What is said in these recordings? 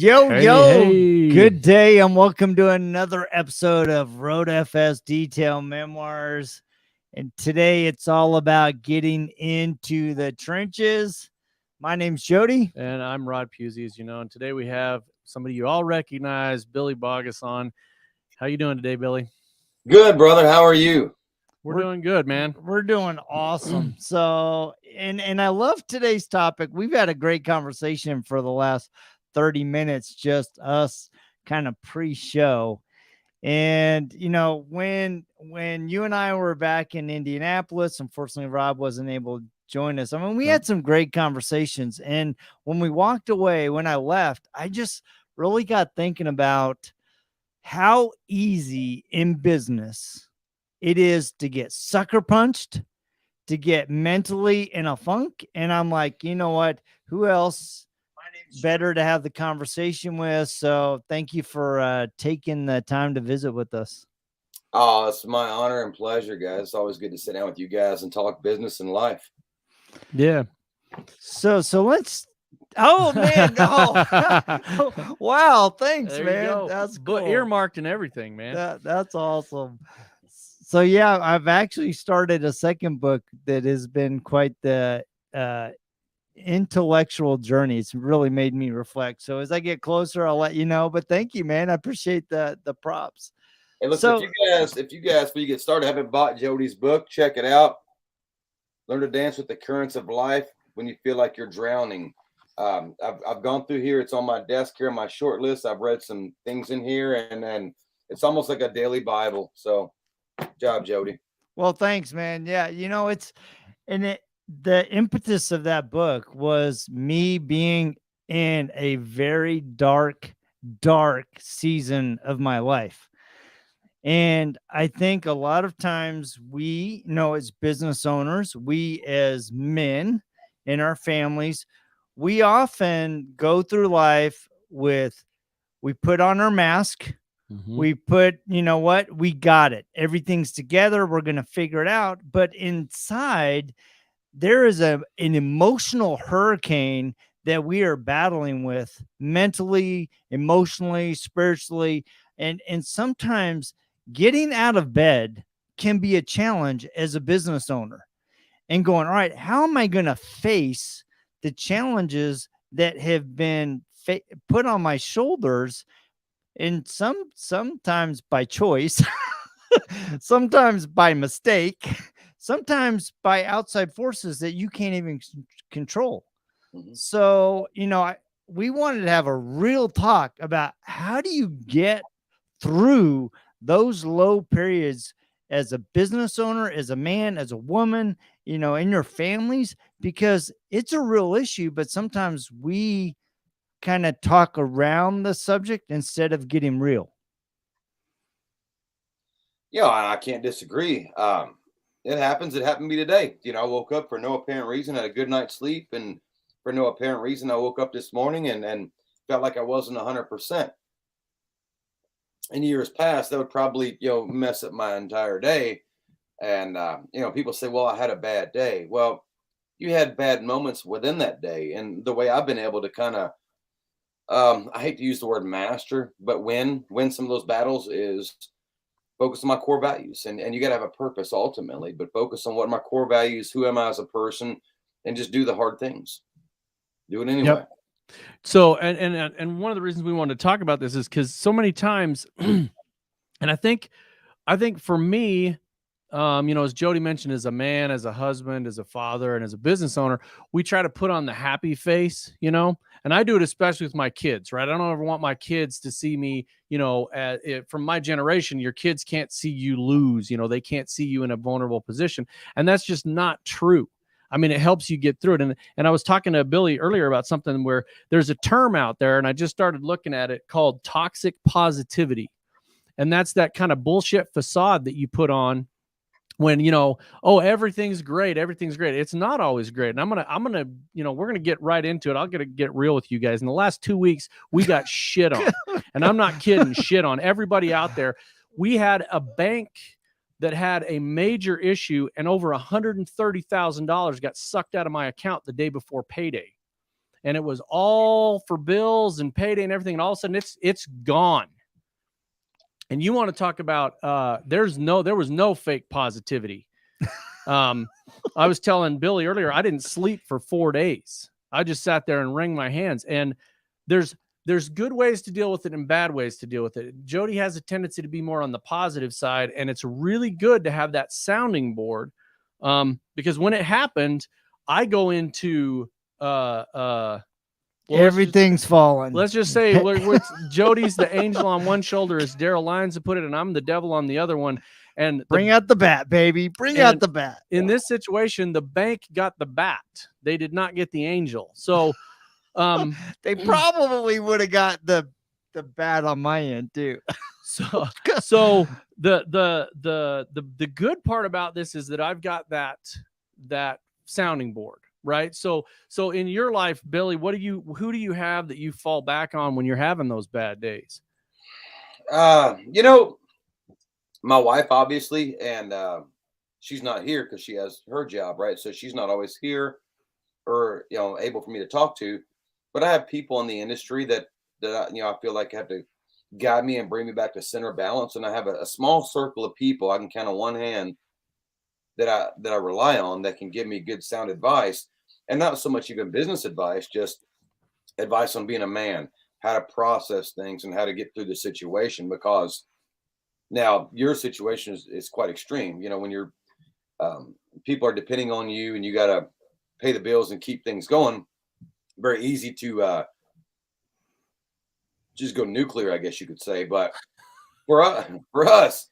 Yo, good day and welcome to another episode of Road FS Detail Memoirs. And today it's all about getting into the trenches. My name's Jody. And I'm Puzey, as you know. And today we have somebody you all recognize, Billy Baugus on. How you doing today, Billy? Good, brother. How are you? We're doing good, man. We're doing awesome. So, and I love today's topic. We've had a great conversation for the last 30 minutes, just us kind of pre-show. And, you know, when you and I were back in Indianapolis, unfortunately, Rob wasn't able to join us. I mean, we had some great conversations. And when we walked away, when I left, I just really got thinking about how easy in business it is to get sucker punched, to get mentally in a funk. And I'm like, you know what? Who else better to have the conversation with? So thank you for taking the time to visit with us. Oh, it's my honor and pleasure, guys. It's always good to sit down with you guys and talk business and life. Yeah. So let's. Oh man! Oh, wow! Thanks, man. That's cool. But earmarked and everything, man. That's awesome. So yeah, I've actually started a second book that has been quite the intellectual journey. It's really made me reflect. So as I get closer, I'll let you know. But thank you, man. I appreciate the props. Hey, listen, if you guys, before you get started, haven't bought Jody's book, check it out. Learn to dance with the currents of life when you feel like you're drowning. I've gone through here. It's on my desk here on my short list. I've read some things in here, and then it's almost like a daily Bible. So, good job, Jody. Well, thanks, man. Yeah, you know, the impetus of that book was me being in a very dark season of my life. And I think a lot of times we know as business owners, we as men in our families, we often go through life we put on our mask. Mm-hmm. We put, you know what, we got it. Everything's together. We're going to figure it out. But inside, there is an emotional hurricane that we are battling with mentally, emotionally, spiritually. And sometimes getting out of bed can be a challenge as a business owner and going, all right, how am I going to face the challenges that have been put on my shoulders, and sometimes by choice, sometimes by mistake, sometimes by outside forces that you can't even control. Mm-hmm. So, you know, we wanted to have a real talk about how do you get through those low periods as a business owner, as a man, as a woman, you know, in your families, because it's a real issue, but sometimes we kind of talk around the subject instead of getting real. Yeah, I can't disagree. It happens. It happened to me today. You know, I woke up for no apparent reason, had a good night's sleep, and for no apparent reason, I woke up this morning and felt like I wasn't 100%. In years past, that would probably, you know, mess up my entire day. And, you know, people say, well, I had a bad day. Well, you had bad moments within that day. And the way I've been able to kind of, I hate to use the word master, but win some of those battles is focus on my core values. And you got to have a purpose ultimately, but focus on what are my core values, who am I as a person, and just do the hard things. Do it anyway. Yep. So, and one of the reasons we wanted to talk about this is because so many times, and I think for me, you know, as Jody mentioned, as a man, as a husband, as a father, and as a business owner, we try to put on the happy face, you know, and I do it especially with my kids, right? I don't ever want my kids to see me, you know, from my generation, your kids can't see you lose, you know, they can't see you in a vulnerable position. And that's just not true. I mean, it helps you get through it. And I was talking to Billy earlier about something where there's a term out there, and I just started looking at it, called toxic positivity. And that's that kind of bullshit facade that you put on when, you know, oh, everything's great. It's not always great. And I'm going to, you know, we're going to get right into it. I'll get real with you guys. In the last 2 weeks, we got shit on, and I'm not kidding, shit on everybody out there. We had a bank that had a major issue, and over $130,000 got sucked out of my account the day before payday. and it was all for bills and payday and everything. And all of a sudden it's gone. And you want to talk about, there was no fake positivity. I was telling Billy earlier, I didn't sleep for 4 days. I just sat there and wring my hands. And there's good ways to deal with it and bad ways to deal with it. Jody has a tendency to be more on the positive side, and it's really good to have that sounding board. Because when it happened, I go into, everything's falling. Let's just say Jody's the angel on one shoulder, as Daryl Lyons put it, and I'm the devil on the other one. And bring out the bat, baby. Bring out the bat. In this situation, the bank got the bat. They did not get the angel. So they probably would have got the bat on my end too. So the good part about this is that I've got that sounding board. Right. So in your life, Billy, who do you have that you fall back on when you're having those bad days? My wife, obviously, and she's not here because she has her job, right? So she's not always here or, able for me to talk to. But I have people in the industry that I feel like have to guide me and bring me back to center balance. And I have a small circle of people I can count on one hand that I rely on that can give me good sound advice, and not so much even business advice, just advice on being a man, how to process things and how to get through the situation. Because now your situation is quite extreme. When you're people are depending on you and you got to pay the bills and keep things going. Very easy to just go nuclear, I guess you could say. But for us,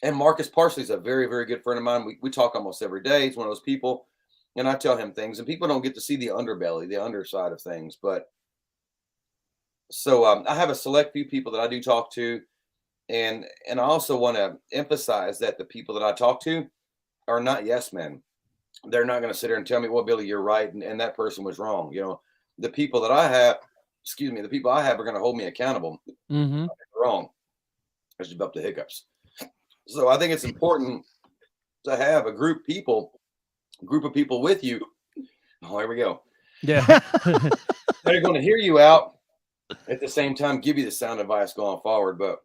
and Marcus Parsley is a very, very good friend of mine. We talk almost every day. He's one of those people, and I tell him things, and people don't get to see the underbelly, the underside of things. But so I have a select few people that I do talk to, and I also want to emphasize that the people that I talk to are not yes men. They're not going to sit there and tell me, well, Billy, you're right, and that person was wrong. The people that I have, the people I have are going to hold me accountable. Mm-hmm. Wrong. I just up the hiccups. So I think it's important to have a group of people with you. Oh, here we go. Yeah. They're going to hear you out at the same time, give you the sound advice going forward. But,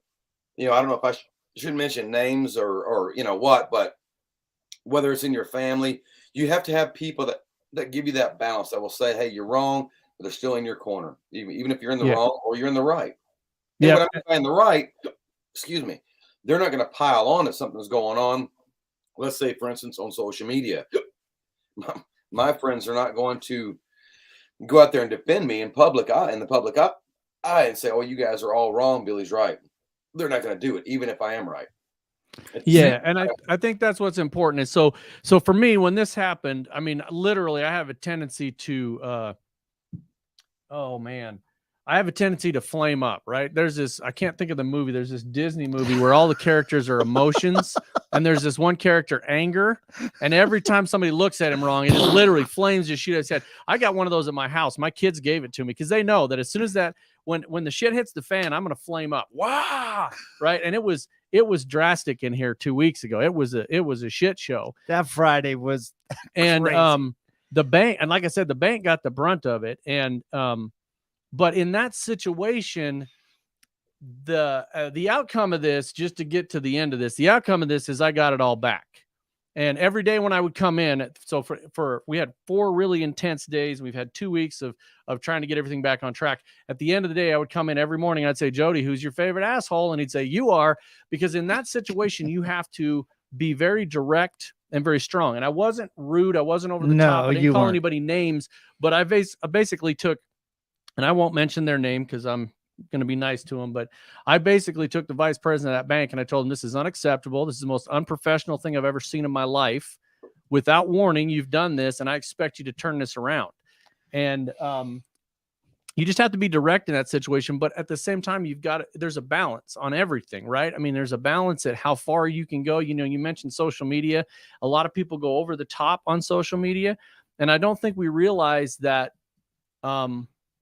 I don't know if I should mention names or what, but whether it's in your family, you have to have people that give you that balance, that will say, hey, you're wrong, but they're still in your corner, even if you're in the wrong or you're in the right. Yeah. When I'm in the right, they're not going to pile on if something's going on. Let's say, for instance, on social media, my friends are not going to go out there and defend me in the public eye and say, oh, you guys are all wrong. Billy's right. They're not going to do it, even if I am right. And I think that's what's important. Is so for me, when this happened, I mean, literally, I have a tendency to, I have a tendency to flame up, right? There's this, I can't think of the movie. There's this Disney movie where all the characters are emotions, and there's this one character, anger. And every time somebody looks at him wrong, it just literally flames just shoot his head. I got one of those at my house. My kids gave it to me because they know that as soon as that, when the shit hits the fan, I'm going to flame up. Wow. Right. And it was drastic in here 2 weeks ago. It was a shit show. That Friday was and crazy. The bank, and like I said, the bank got the brunt of it. And but in that situation, the outcome of this, just to get to the end of this, the outcome of this is I got it all back. And every day when I would come in, so we had 4 really intense days. We've had 2 weeks of trying to get everything back on track. At the end of the day, I would come in every morning and I'd say, Jody, who's your favorite asshole? And he'd say, you are, because in that situation, you have to be very direct and very strong. And I wasn't rude. I wasn't over the top. I didn't call anybody names, but I basically took, and I won't mention their name because I'm going to be nice to them, but I basically took the vice president of that bank and I told him, this is unacceptable. This is the most unprofessional thing I've ever seen in my life. Without warning, you've done this, and I expect you to turn this around. And you just have to be direct in that situation. But at the same time, there's a balance on everything, right? I mean, there's a balance at how far you can go. You mentioned social media. A lot of people go over the top on social media. And I don't think we realize that,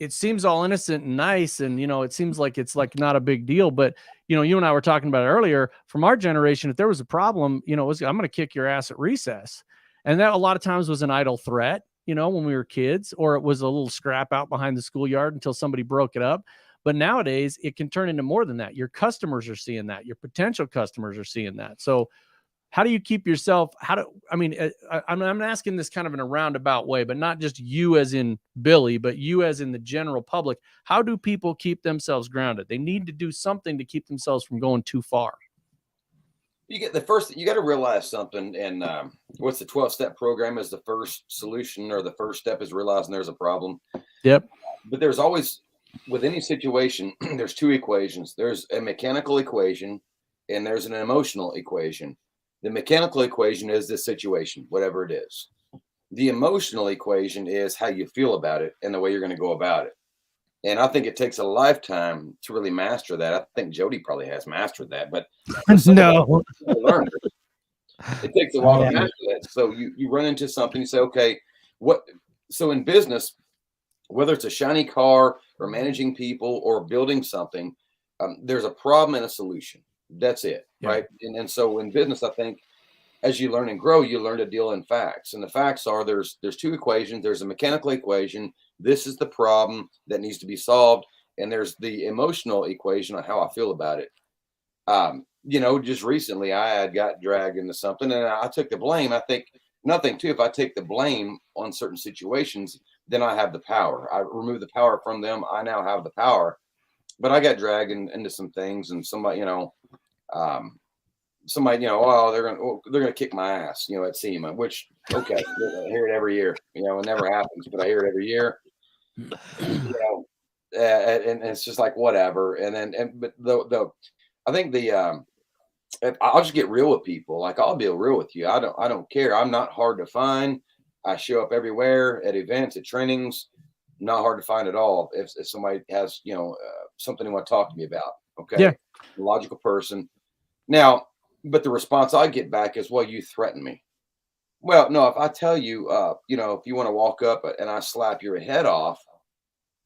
it seems all innocent and nice. And, it seems like it's like not a big deal, but you and I were talking about it earlier. From our generation, if there was a problem, I'm going to kick your ass at recess. And that a lot of times was an idle threat. when we were kids, or it was a little scrap out behind the schoolyard until somebody broke it up. But nowadays it can turn into more than that. Your customers are seeing that. Your potential customers are seeing that. So how do you keep yourself? I'm asking this kind of in a roundabout way, but not just you as in Billy, but you as in the general public. How do people keep themselves grounded? They need to do something to keep themselves from going too far. You got to realize something. And what's the 12-step program is the first solution, or the first step is realizing there's a problem. Yep. But there's always, with any situation, there's two equations. There's a mechanical equation and there's an emotional equation. The mechanical equation is this situation, whatever it is. The emotional equation is how you feel about it and the way you're going to go about it. And I think it takes a lifetime to really master that. I think Jody probably has mastered that, but no, it takes a while to master that. So you run into something, you say, okay, so in business, whether it's a shiny car or managing people or building something, there's a problem and a solution. That's it. Yeah. Right. And so in business, I think as you learn and grow, you learn to deal in facts. And the facts are there's two equations. There's a mechanical equation. This is the problem that needs to be solved. And there's the emotional equation on how I feel about it. Just recently I had got dragged into something and I took the blame. I think nothing too. If I take the blame on certain situations, then I have the power. I remove the power from them. I now have the power. But I got dragged into some things, and somebody, they're gonna kick my ass, at SEMA, which okay, I hear it every year. It never happens, but I hear it every year. And it's just like whatever. I think I'll just get real with people. Like I'll be real with you. I don't care. I'm not hard to find. I show up everywhere at events, at trainings. Not hard to find at all. If somebody has, something they want to talk to me about. Okay. Yeah. Logical person. Now, but the response I get back is, well, you threaten me. Well, no, if I tell you, if you want to walk up and I slap your head off,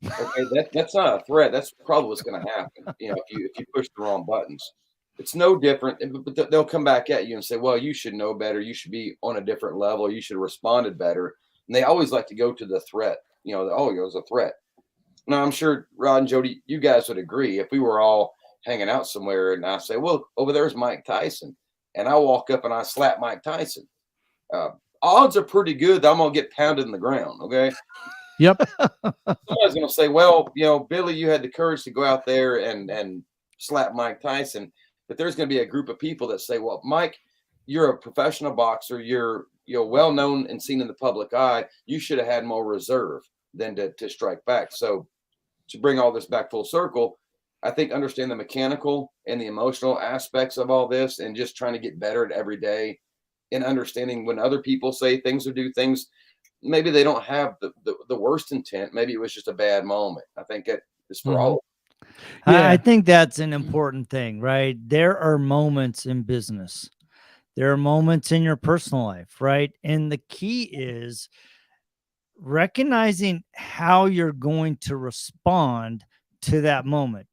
okay, that's not a threat. That's probably what's going to happen. If you push the wrong buttons, it's no different. But they'll come back at you and say, well, you should know better. You should be on a different level. You should have responded better. And they always like to go to the threat. It was a threat. Now, I'm sure Rod and Jody, you guys would agree if we were all hanging out somewhere and I say, well, over there's Mike Tyson, and I walk up and I slap Mike Tyson. Odds are pretty good that I'm going to get pounded in the ground. Okay. Yep. Somebody's going to say, well, Billy, you had the courage to go out there and slap Mike Tyson. But there's going to be a group of people that say, well, Mike, you're a professional boxer. You're well known and seen in the public eye. You should have had more reserve than to strike back. So to bring all this back full circle, I think understand the mechanical and the emotional aspects of all this and just trying to get better at every day and understanding when other people say things or do things, maybe they don't have the worst intent. Maybe it was just a bad moment. I think it is for all. Yeah. I think that's an important thing, right? There are moments in business. There are moments in your personal life, right? And the key is recognizing how you're going to respond to that moment.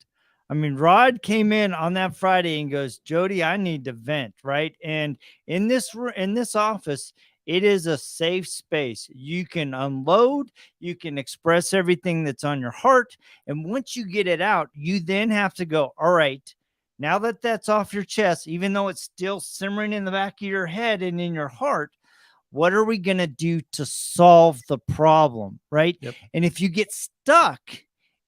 I mean, Rod came in on that Friday and goes, Jody, I need to vent, right? And in this office, it is a safe space. You can unload, you can express everything that's on your heart. And once you get it out, you then have to go, all right, now that that's off your chest, even though it's still simmering in the back of your head and in your heart, what are we going to do to solve the problem, right? Yep. And if you get stuck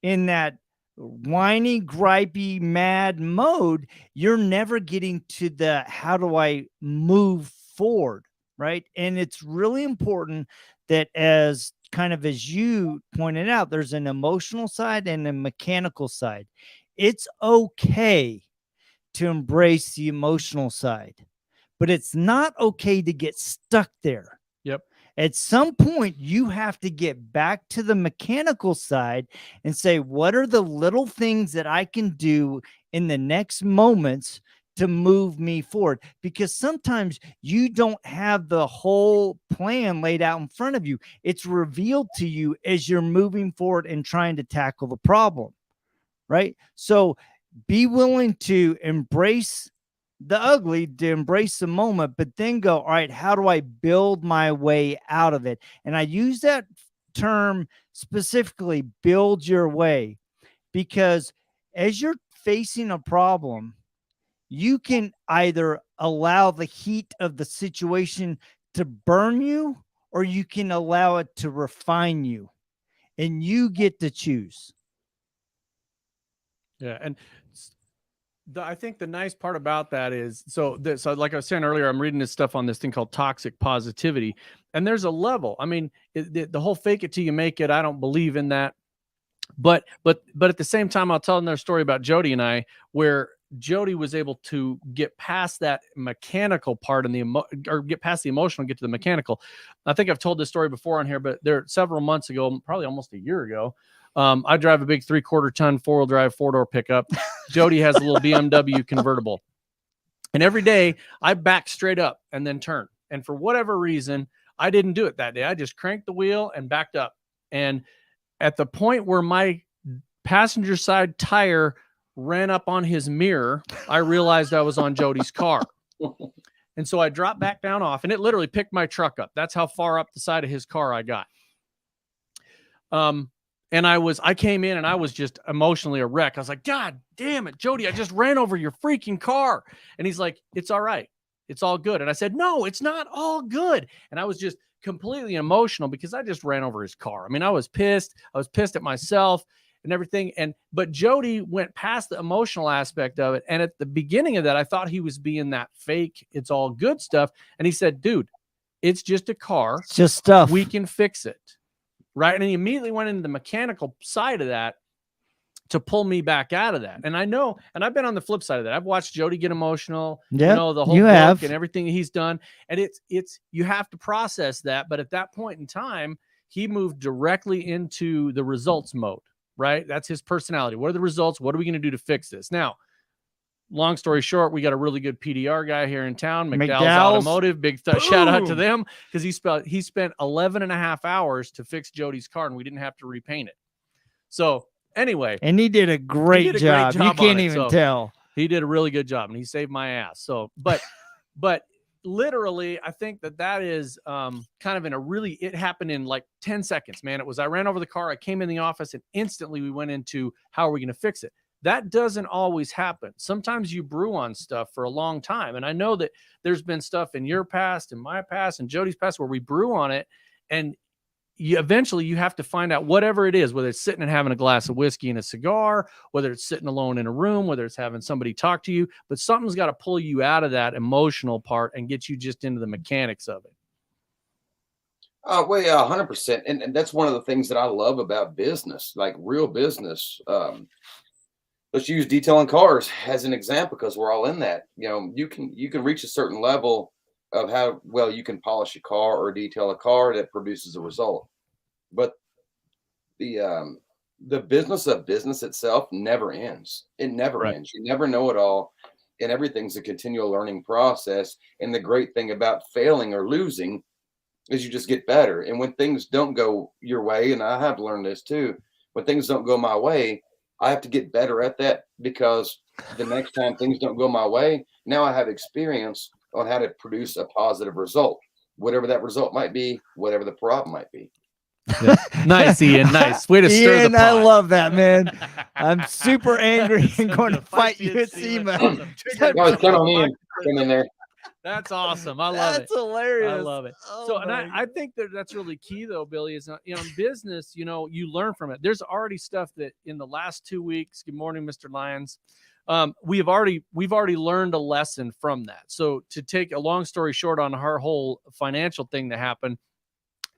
in that whiny, gripey, mad mode, you're never getting to the how do I move forward, right? And it's really important that as you pointed out, there's an emotional side and a mechanical side. It's okay to embrace the emotional side, but it's not okay to get stuck there. Yep. At some point, you have to get back to the mechanical side and say, what are the little things that I can do in the next moments to move me forward? Because sometimes you don't have the whole plan laid out in front of you. It's revealed to you as you're moving forward and trying to tackle the problem, right? So be willing to embrace the ugly, to embrace the moment, but then go, all right, how do I build my way out of it? And I use that term specifically, build your way, because as you're facing a problem, you can either allow the heat of the situation to burn you, or you can allow it to refine you, and you get to choose. Yeah. And I think the nice part about that is, so like I was saying earlier, I'm reading this stuff on this thing called toxic positivity, and there's a level. I mean, the whole fake it till you make it, I don't believe in that. But at the same time, I'll tell another story about Jody and I, where Jody was able to get past that mechanical part and or get past the emotional, get to the mechanical. I think I've told this story before on here, but several months ago, probably almost a year ago, I drive a big 3/4 ton 4-wheel drive 4-door pickup. Jody has a little BMW convertible. And every day I back straight up and then turn. And for whatever reason, I didn't do it that day. I just cranked the wheel and backed up. And at the point where my passenger side tire ran up on his mirror, I realized I was on Jody's car. And so I dropped back down off, and it literally picked my truck up. That's how far up the side of his car I got. And I came in and I was just emotionally a wreck. I was like, God damn it, Jody, I just ran over your freaking car. And he's like, it's all right. It's all good. And I said, no, it's not all good. And I was just completely emotional because I just ran over his car. I mean, I was pissed. I was pissed at myself and everything. But Jody went past the emotional aspect of it. And at the beginning of that, I thought he was being that fake, it's all good stuff. And he said, dude, it's just a car. It's just stuff. We can fix it. Right. And he immediately went into the mechanical side of that to pull me back out of that. And I know, and I've been on the flip side of that. I've watched Jody get emotional, yep, you know, the whole book and everything he's done. And it's, you have to process that. But at that point in time, he moved directly into the results mode, right? That's his personality. What are the results? What are we going to do to fix this? Now, long story short, we got a really good PDR guy here in town, McDowell's Automotive. Big shout out to them, because he spent 11 and a half hours to fix Jody's car, and we didn't have to repaint it. So anyway, and he did a great job. You can't even tell. He did a really good job, and he saved my ass. So, but literally, I think that is kind of in a really, it happened in like 10 seconds, man. I ran over the car. I came in the office, and instantly we went into how are we going to fix it? That doesn't always happen. Sometimes you brew on stuff for a long time. And I know that there's been stuff in your past and my past and Jody's past where we brew on it. And eventually you have to find out whatever it is, whether it's sitting and having a glass of whiskey and a cigar, whether it's sitting alone in a room, whether it's having somebody talk to you, but something's got to pull you out of that emotional part and get you just into the mechanics of it. Well, yeah, 100%. And that's one of the things that I love about business, like real business. Let's use detailing cars as an example, because we're all in that. You know, you can reach a certain level of how well you can polish a car or detail a car that produces a result. But the business of business itself never ends. It never ends. You never know it all. And everything's a continual learning process. And the great thing about failing or losing is you just get better. And when things don't go your way, and I have learned this too, when things don't go my way, I have to get better at that, because the next time things don't go my way, now I have experience on how to produce a positive result, whatever that result might be, whatever the problem might be. Yeah. Nice, Ian. Nice. Way to stir the pot. I love that, man. I'm super angry and going to fight you at SEMA. Come on, Ian. Come in there. That's awesome. I love it. That's hilarious. I love it. Oh, and I think that's really key, though, Billy, is, you know, in business, you know, you learn from it. There's already stuff that in the last 2 weeks, good morning, Mr. Lyons, we've already learned a lesson from that. So to take a long story short on our whole financial thing that happened,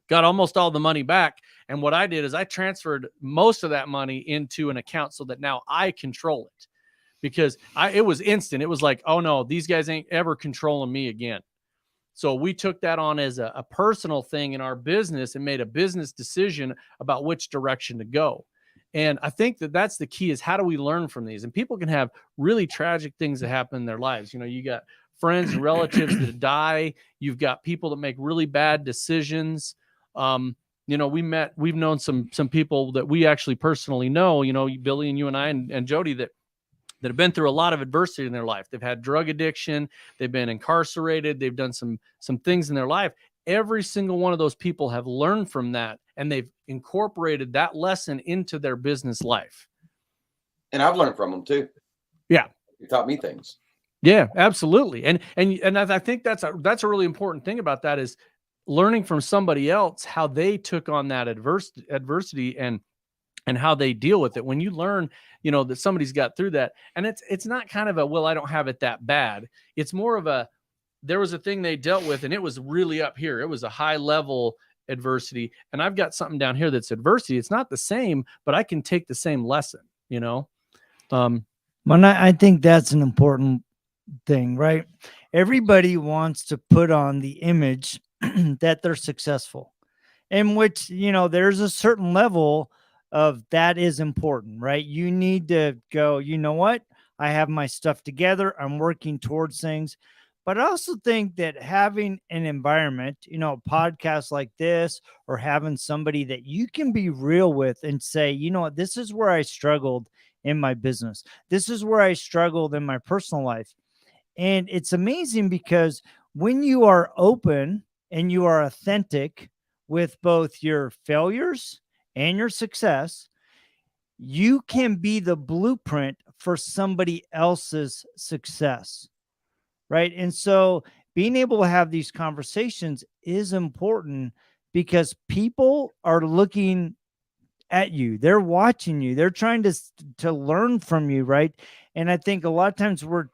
got almost all the money back. And what I did is I transferred most of that money into an account so that now I control it. Because it was instant. It was like, oh no, these guys ain't ever controlling me again. So we took that on as a personal thing in our business and made a business decision about which direction to go. And I think that's the key, is how do we learn from these? And people can have really tragic things that happen in their lives. You know, you got friends and relatives that die. You've got people that make really bad decisions. You know, we've known some people that we actually personally know, you know, Billy and you and I and Jody, that that have been through a lot of adversity in their life. They've had drug addiction, they've been incarcerated, they've done some things in their life. Every single one of those people have learned from that, and they've incorporated that lesson into their business life. And I've learned from them too. Yeah. He taught me things. Yeah, absolutely. And I think that's a really important thing about that, is learning from somebody else how they took on that adversity and how they deal with it. When you learn, that somebody's got through that, and it's not kind of a, well, I don't have it that bad. It's more of a, there was a thing they dealt with and it was really up here. It was a high level adversity, and I've got something down here that's adversity. It's not the same, but I can take the same lesson, Well, I think that's an important thing, right? Everybody wants to put on the image that they're successful, in which, there's a certain level of that is important, right? You need to go, you know what? I have my stuff together. I'm working towards things. But I also think that having an environment, a podcast like this, or having somebody that you can be real with and say, you know what, this is where I struggled in my business. This is where I struggled in my personal life. And it's amazing because when you are open and you are authentic with both your failures and your success, you can be the blueprint for somebody else's success. Right. And so being able to have these conversations is important because people are looking at you. They're watching you. They're trying to learn from you. Right. And I think a lot of times we're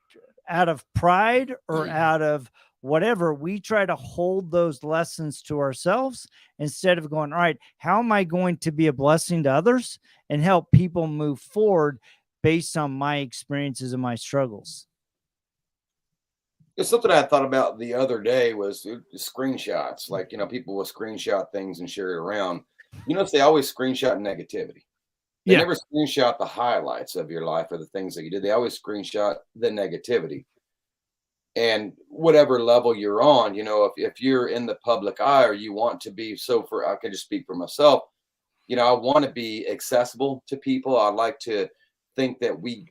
out of pride or out of whatever, we try to hold those lessons to ourselves instead of going, all right, how am I going to be a blessing to others and help people move forward based on my experiences and my struggles? It's something I thought about the other day was screenshots. Like, people will screenshot things and share it around. They always screenshot negativity. They never screenshot the highlights of your life or the things that you did. They always screenshot the negativity. And whatever level you're on, if you're in the public eye or you want to be, I can just speak for myself, I want to be accessible to people. I like to think that we,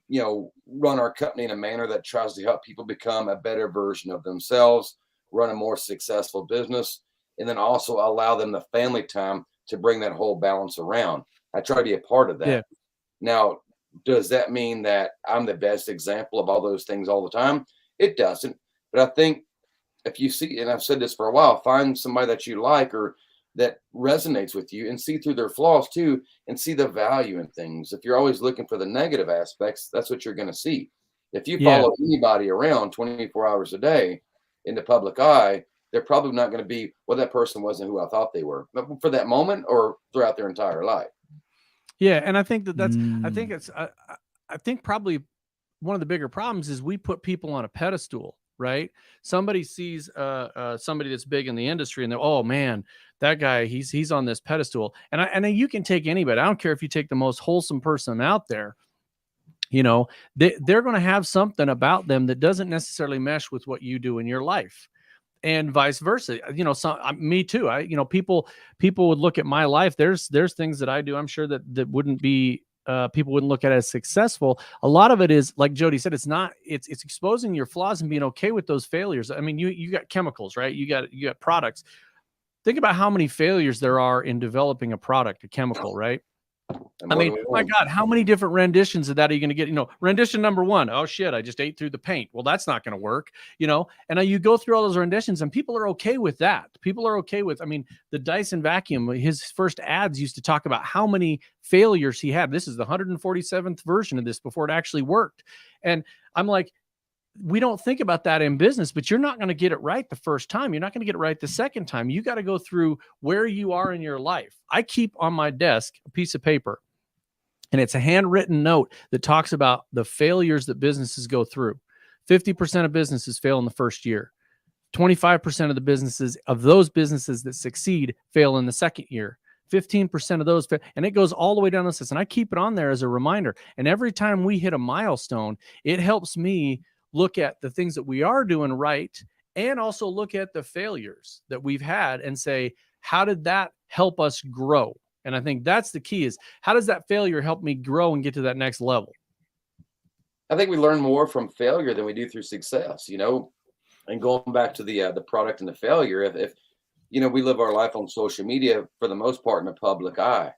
run our company in a manner that tries to help people become a better version of themselves, run a more successful business, and then also allow them the family time to bring that whole balance around. I try to be a part of that. Yeah. Now, does that mean that I'm the best example of all those things all the time? It doesn't. But I think if you see, and I've said this for a while, find somebody that you like or that resonates with you and see through their flaws too, and see the value in things. If you're always looking for the negative aspects, that's what you're going to see. If you follow anybody around 24 hours a day in the public eye, they're probably not going to be, well, that person wasn't who I thought they were, but for that moment or throughout their entire life. Yeah. And I think I think probably one of the bigger problems is we put people on a pedestal, right? Somebody sees somebody that's big in the industry and they're, oh man, that guy, he's on this pedestal. And you can take anybody. I don't care if you take the most wholesome person out there, they're going to have something about them that doesn't necessarily mesh with what you do in your life. And vice versa, me too. People would look at my life. There's things that I do, I'm sure that wouldn't be, people wouldn't look at it as successful. A lot of it is, like Jody said, it's exposing your flaws and being okay with those failures. I mean, you got chemicals, right? You got products. Think about how many failures there are in developing a product, a chemical, right? I mean, my God, how many different renditions of that are you going to get? Rendition number 1. Oh shit, I just ate through the paint. Well, that's not going to work, and now you go through all those renditions and people are okay with that. People are okay with, the Dyson vacuum, his first ads used to talk about how many failures he had. This is the 147th version of this before it actually worked. And I'm like, we don't think about that in business, but you're not going to get it right the first time. You're not going to get it right the second time. You got to go through where you are in your life. I keep on my desk a piece of paper, and it's a handwritten note that talks about the failures that businesses go through. 50% of businesses fail in the first year. 25% of those businesses that succeed fail in the second year. 15% of those, and it goes all the way down the list. And I keep it on there as a reminder. And every time we hit a milestone, it helps me look at the things that we are doing right and also look at the failures that we've had and say, how did that help us grow? And I think that's the key, is how does that failure help me grow and get to that next level? I think we learn more from failure than we do through success, you know. And going back to the product and the failure, if you know, we live our life on social media for the most part in the public eye.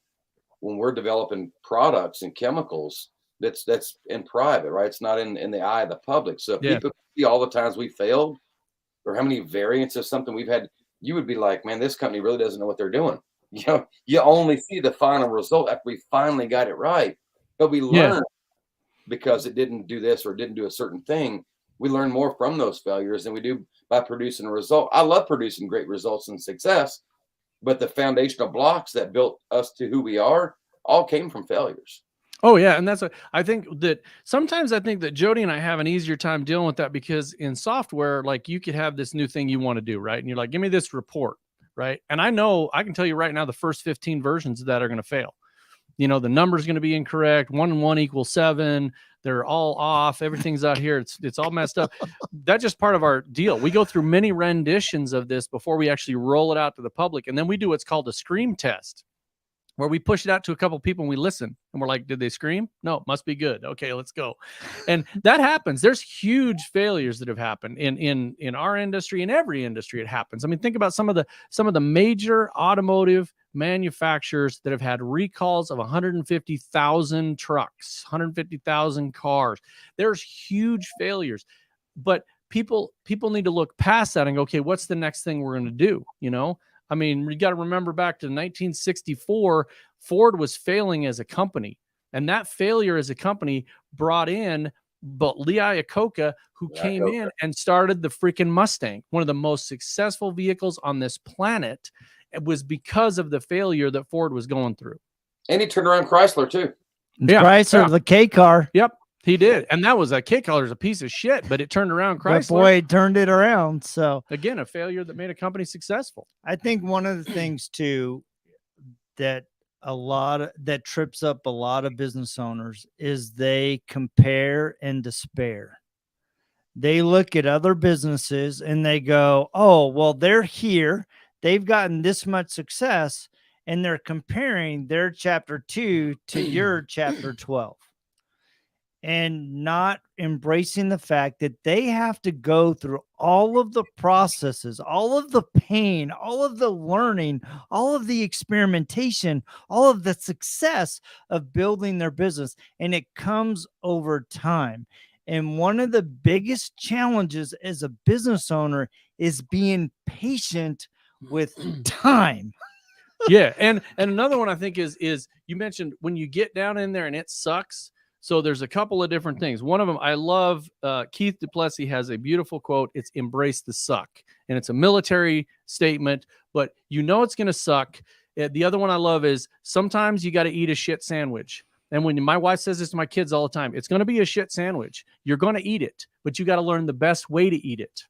When we're developing products and chemicals, that's in private, right? It's not in the eye of the public. So if Yeah. people see all the times we failed or how many variants of something we've had, you would be like, man, this company really doesn't know what they're doing. You know, you only see the final result after we finally got it right. But we learn because it didn't do this or didn't do a certain thing. We learn more from those failures than we do by producing a result. I love producing great results and success, but the foundational blocks that built us to who we are all came from failures. Oh yeah, and I think that sometimes I think that Jody and I have an easier time dealing with that because in software, like you could have this new thing you want to do, right? And you're like, give me this report, right? And I know I can tell you right now, the first 15 versions of that are going to fail. You know, the number's going to be incorrect. 1 and 1 equals 7. They're all off. Everything's out here. It's all messed up. That's just part of our deal. We go through many renditions of this before we actually roll it out to the public. And then we do what's called a scream test, where we push it out to a couple of people and we listen and we're like, did they scream? No, must be good. Okay, let's go. And that happens. There's huge failures that have happened in our industry, in every industry. It happens. I mean, think about some of the major automotive manufacturers that have had recalls of 150,000 trucks, 150,000 cars. There's huge failures, but people need to look past that and go, okay, what's the next thing we're going to do? You know, I mean, you got to remember back to 1964, Ford was failing as a company, and that failure as a company brought in but Lee Iacocca, who came in and started the freaking Mustang, one of the most successful vehicles on this planet. It was because of the failure that Ford was going through. And he turned around Chrysler too. Yeah. Chrysler, the K car. Yep, he did. And that was a K color is a piece of shit, but it turned around Chrysler. But boy, it turned it around. So again, a failure that made a company successful. I think one of the things too that trips up a lot of business owners is they compare and despair. They look at other businesses and they go, oh, well, they're here. They've gotten this much success, and they're comparing their chapter 2 to your chapter 12 and not embracing the fact that they have to go through all of the processes, all of the pain, all of the learning, all of the experimentation, all of the success of building their business. And it comes over time. And one of the biggest challenges as a business owner is being patient with time. Yeah. And another one I think is you mentioned when you get down in there and it sucks. So there's a couple of different things. One of them, I love, Keith Duplessis has a beautiful quote. It's embrace the suck. And it's a military statement, but you know it's going to suck. The other one I love is sometimes you got to eat a shit sandwich. And when my wife says this to my kids all the time, it's going to be a shit sandwich. You're going to eat it, but you got to learn the best way to eat it.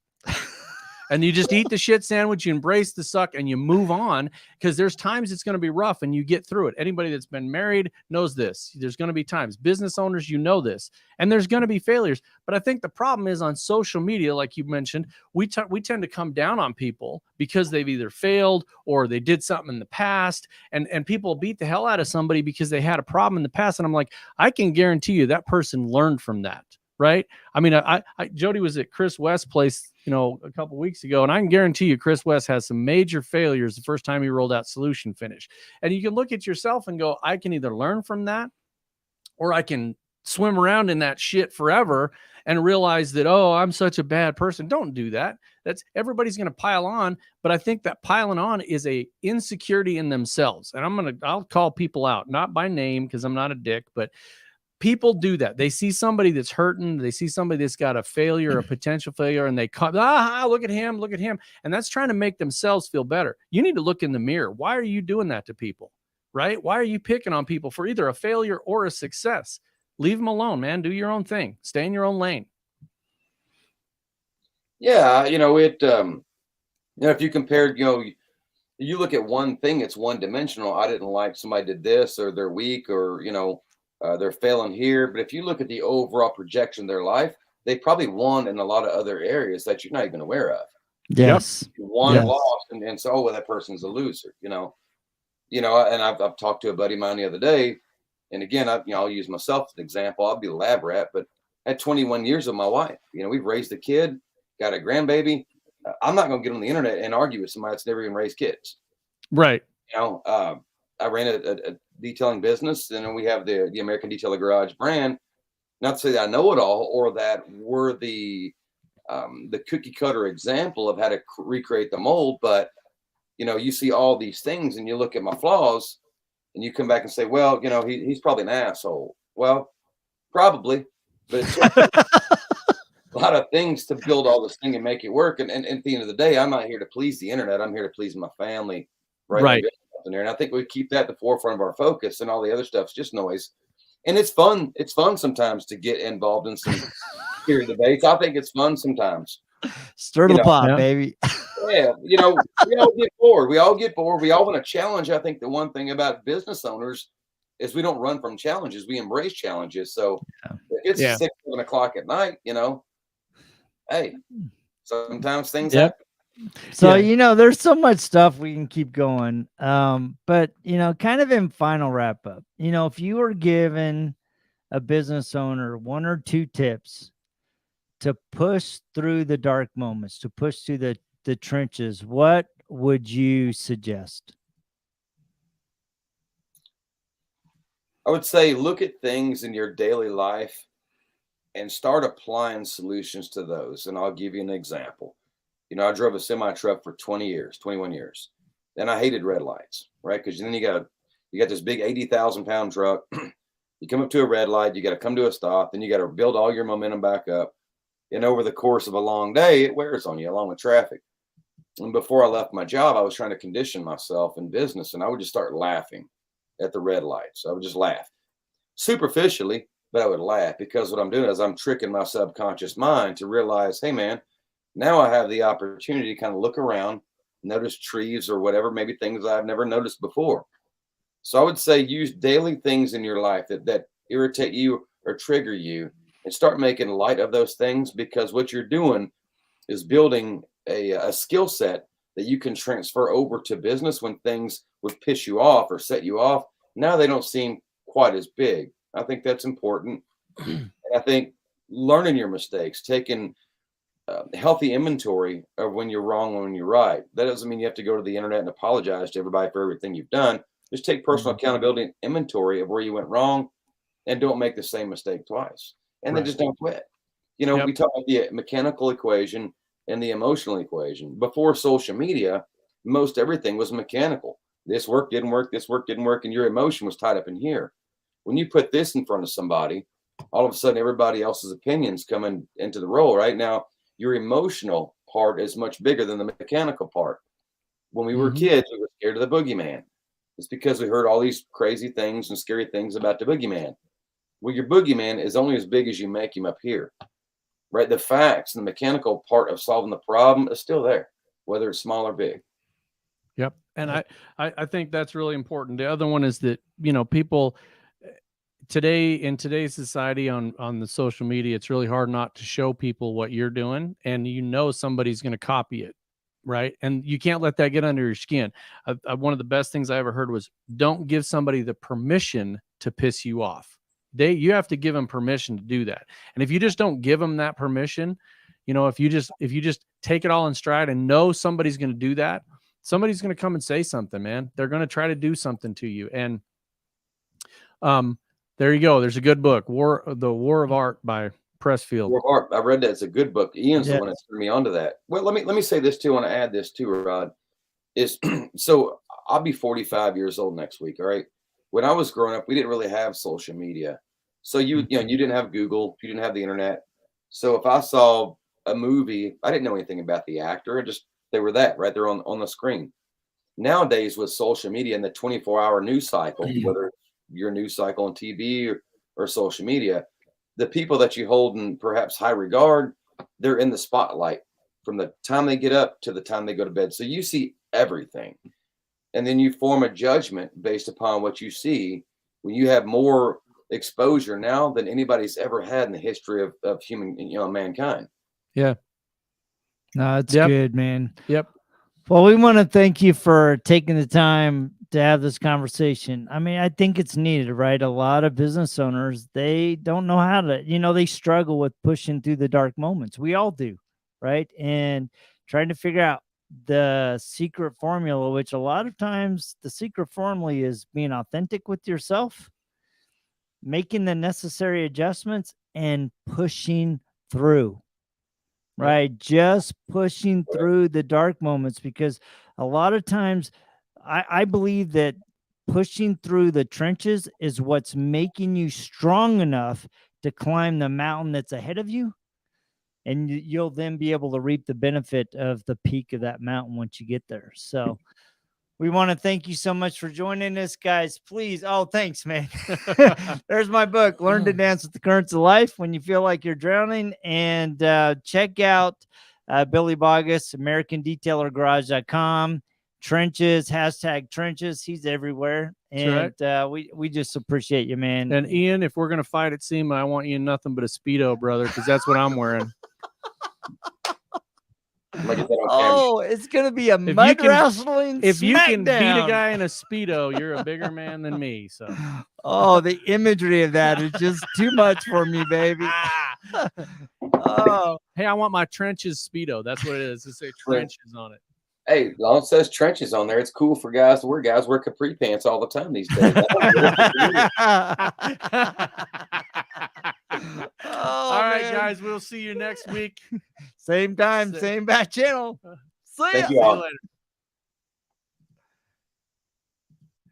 And you just eat the shit sandwich, you embrace the suck, and you move on, because there's times it's going to be rough and you get through it. Anybody that's been married knows this. There's going to be times. Business owners, you know this. And there's going to be failures. But I think the problem is on social media, like you mentioned, we tend to come down on people because they've either failed or they did something in the past. And people beat the hell out of somebody because they had a problem in the past. And I'm like, I can guarantee you that person learned from that. Right. I mean, Jody was at Chris West's place, a couple weeks ago, and I can guarantee you Chris West has some major failures the first time he rolled out Solution Finish. And you can look at yourself and go, I can either learn from that or I can swim around in that shit forever and realize that, oh, I'm such a bad person. Don't do that. Everybody's going to pile on. But I think that piling on is a insecurity in themselves. And I'll call people out, not by name, because I'm not a dick, but people do that. They see somebody that's hurting. They see somebody that's got a failure, a potential failure, and they come, look at him, look at him. And that's trying to make themselves feel better. You need to look in the mirror. Why are you doing that to people, right? Why are you picking on people for either a failure or a success? Leave them alone, man. Do your own thing. Stay in your own lane. Yeah. If you compared, you look at one thing, it's one dimensional. I didn't like somebody did this, or they're weak, or, they're failing here. But if you look at the overall projection of their life, they probably won in a lot of other areas that you're not even aware of. Yes. Won, lost, and so, well, that person's a loser, and I've talked to a buddy of mine the other day, and again, I'll use myself as an example. I'll be the lab rat, but at 21 years with my wife. We've raised a kid, got a grandbaby. I'm not going to get on the internet and argue with somebody that's never even raised kids. Right. I ran a detailing business, and then we have the American Detailer Garage brand. Not to say that I know it all or that we're the cookie cutter example of how to recreate the mold, but you see all these things and you look at my flaws and you come back and say, well, he's probably an asshole. Well, probably, but it's a lot of things to build all this thing and make it work. And at the end of the day, I'm not here to please the internet. I'm here to please my family. Right. There. And I think we keep that at the forefront of our focus, and all the other stuff's just noise. And it's fun. It's fun sometimes to get involved in some serious debates. I think it's fun sometimes. Stir the pot, baby. Yeah, we all get bored. We all get bored. We all want to challenge. I think the one thing about business owners is we don't run from challenges. We embrace challenges. So if it's 6, 7 o'clock at night, hey, sometimes things happen. So, there's so much stuff we can keep going. But, kind of in final wrap up, if you were given a business owner 1 or 2 tips to push through the dark moments, to push through the trenches, what would you suggest? I would say look at things in your daily life and start applying solutions to those. And I'll give you an example. I drove a semi truck for 21 years. Then I hated red lights, right? Because then you got this big 80,000-pound truck. You come up to a red light, you got to come to a stop, then you got to build all your momentum back up. And over the course of a long day, it wears on you along with traffic. And before I left my job, I was trying to condition myself in business, and I would just start laughing at the red lights. I would just laugh superficially, but I would laugh because what I'm doing is I'm tricking my subconscious mind to realize, hey, man, now I have the opportunity to kind of look around, notice trees or whatever, maybe things I've never noticed before. So I would say use daily things in your life that irritate you or trigger you, and start making light of those things, because what you're doing is building a skill set that you can transfer over to business when things would piss you off or set you off. Now they don't seem quite as big. I think that's important. And I think learning your mistakes, taking healthy inventory of when you're wrong and when you're right. That doesn't mean you have to go to the internet and apologize to everybody for everything you've done. Just take personal accountability and inventory of where you went wrong, and don't make the same mistake twice. And then just don't quit. We talk about the mechanical equation and the emotional equation. Before social media, most everything was mechanical. This work didn't work, this work didn't work, and your emotion was tied up in here. When you put this in front of somebody, all of a sudden everybody else's opinions come into the role. Right now, your emotional part is much bigger than the mechanical part. When we were kids, we were scared of the boogeyman. It's because we heard all these crazy things and scary things about the boogeyman. Well, your boogeyman is only as big as you make him up here, right? The facts and the mechanical part of solving the problem is still there, whether it's small or big. Yep. And I think that's really important. The other one is that, people today, in today's society on the social media, it's really hard not to show people what you're doing, and somebody's going to copy it. Right. And you can't let that get under your skin. One of the best things I ever heard was, don't give somebody the permission to piss you off. You have to give them permission to do that. And if you just don't give them that permission, if you just take it all in stride and know somebody's going to do that, somebody's going to come and say something, man. They're going to try to do something to you. And there you go. There's a good book, The War of Art by Pressfield. War of Art. I read that. It's a good book. Ian's the one that turned me onto that. Well, let me say this too. I want to add this too, Rod. Is so I'll be 45 years old next week. All right. When I was growing up, we didn't really have social media. So you didn't have Google, you didn't have the internet. So if I saw a movie, I didn't know anything about the actor. They were that right there on the screen. Nowadays, with social media and the 24-hour news cycle, whether your news cycle on TV or social media, the people that you hold in perhaps high regard, they're in the spotlight from the time they get up to the time they go to bed. So you see everything. And then you form a judgment based upon what you see when you have more exposure now than anybody's ever had in the history of human, mankind. Yeah. No, it's good, man. Yep. Well, we want to thank you for taking the time to have this conversation. I mean, I think it's needed, right? A lot of business owners, they don't know how to, they struggle with pushing through the dark moments. We all do, right? And trying to figure out the secret formula, which a lot of times the secret formula is being authentic with yourself, making the necessary adjustments, and pushing through. Right. Just pushing through the dark moments, because a lot of times I believe that pushing through the trenches is what's making you strong enough to climb the mountain that's ahead of you. And you'll then be able to reap the benefit of the peak of that mountain once you get there. So we want to thank you so much for joining us, guys. Please. Oh, thanks, man. There's my book, Learn to Dance with the Currents of Life When You Feel Like You're Drowning. And check out Billy Baugus, AmericanDetailerGarage.com. Trenches, #trenches. He's everywhere. And we just appreciate you, man. And Ian, if we're going to fight at SEMA, I want you in nothing but a Speedo, brother, because that's what I'm wearing. Oh, it's gonna be a mud wrestling. If you can beat smackdown. a guy in a Speedo, you're a bigger man than me. So, oh, the imagery of that is just too much for me, baby. Oh, hey, I want my trenches Speedo. That's what it is. It says trenches on it. Hey, as long as it says trenches on there, it's cool for guys to wear. Guys wear capri pants all the time these days. All right, guys, we'll see you next week. Same time, same bat channel. See Thank ya. you all. See you later.